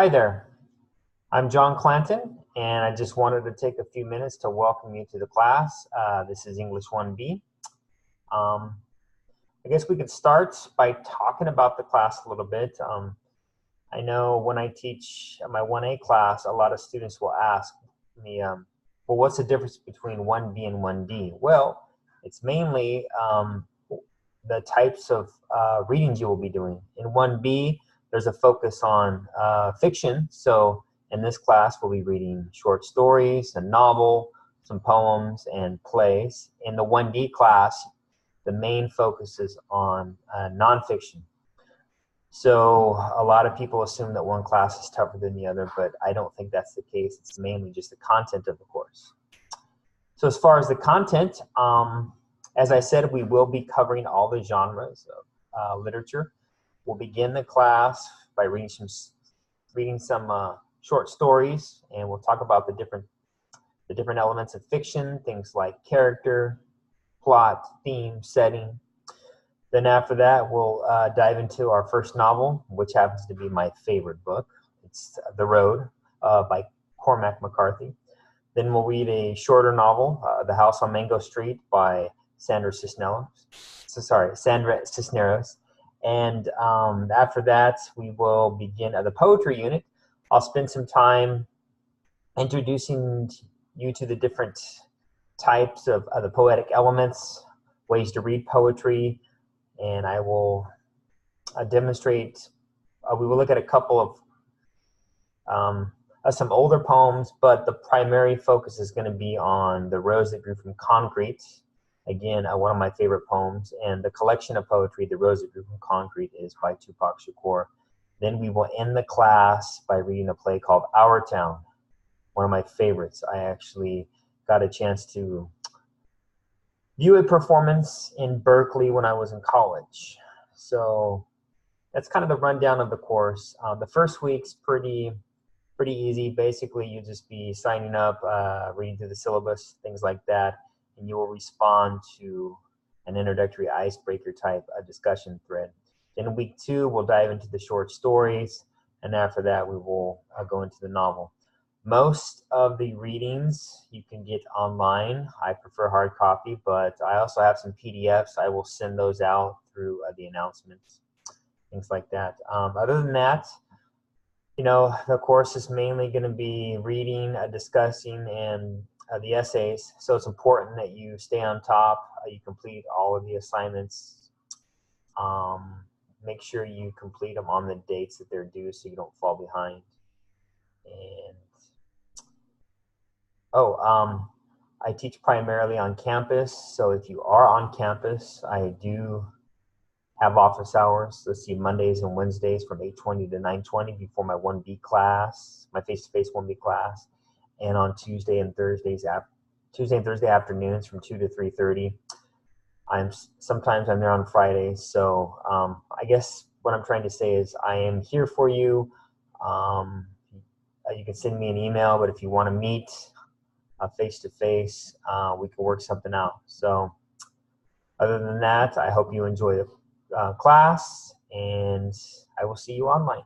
Hi there, I'm John Clanton, and I just wanted to take a few minutes to welcome you to the class. This is English 1B. I guess we could start by talking about the class a little bit. I know when I teach my 1A class, a lot of students will ask me, well, what's the difference between 1B and 1D? Well, it's mainly the types of readings you will be doing. In 1B, there's a focus on fiction. So in this class, we'll be reading short stories, a novel, some poems, and plays. In the 1D class, the main focus is on nonfiction. So a lot of people assume that one class is tougher than the other, but I don't think that's the case. It's mainly just the content of the course. So as far as the content, as I said, we will be covering all the genres of literature. We'll begin the class by reading some short stories, and we'll talk about the different elements of fiction, things like character, plot, theme, setting. Then after that, we'll dive into our first novel, which happens to be my favorite book. It's The Road by Cormac McCarthy. Then we'll read a shorter novel, The House on Mango Street by Sandra Cisneros. And after that, we will begin the poetry unit. I'll spend some time introducing you to the different types of the poetic elements, ways to read poetry, and I will demonstrate. We will look at a couple of some older poems, but the primary focus is going to be on The Rose That Grew from Concrete. Again, one of my favorite poems, and the collection of poetry, The Rose That Grew from Concrete, is by Tupac Shakur. Then we will end the class by reading a play called Our Town, one of my favorites. I actually got a chance to view a performance in Berkeley when I was in college. So that's kind of the rundown of the course. The first week's pretty easy. Basically, you'll just be signing up, reading through the syllabus, things like that, and you will respond to an introductory icebreaker type discussion thread. Then week 2, we'll dive into the short stories, and after that, we will go into the novel. Most of the readings you can get online. I prefer hard copy, but I also have some PDFs. I will send those out through the announcements, things like that. Other than that, you know, the course is mainly going to be reading, discussing, and the essays. So it's important that you stay on top. You complete all of the assignments. Make sure you complete them on the dates that they're due so you don't fall behind. And I teach primarily on campus. So if you are on campus, I do have office hours. Let's see, Mondays and Wednesdays from 8:20 to 9:20 before my 1B class, my face-to-face 1B class, and on Tuesday and Thursday afternoons from 2 to 3:30. Sometimes I'm there on Fridays. So I guess what I'm trying to say is I am here for you. You can send me an email, but if you want to meet face-to-face, we can work something out. So other than that, I hope you enjoy the class, and I will see you online.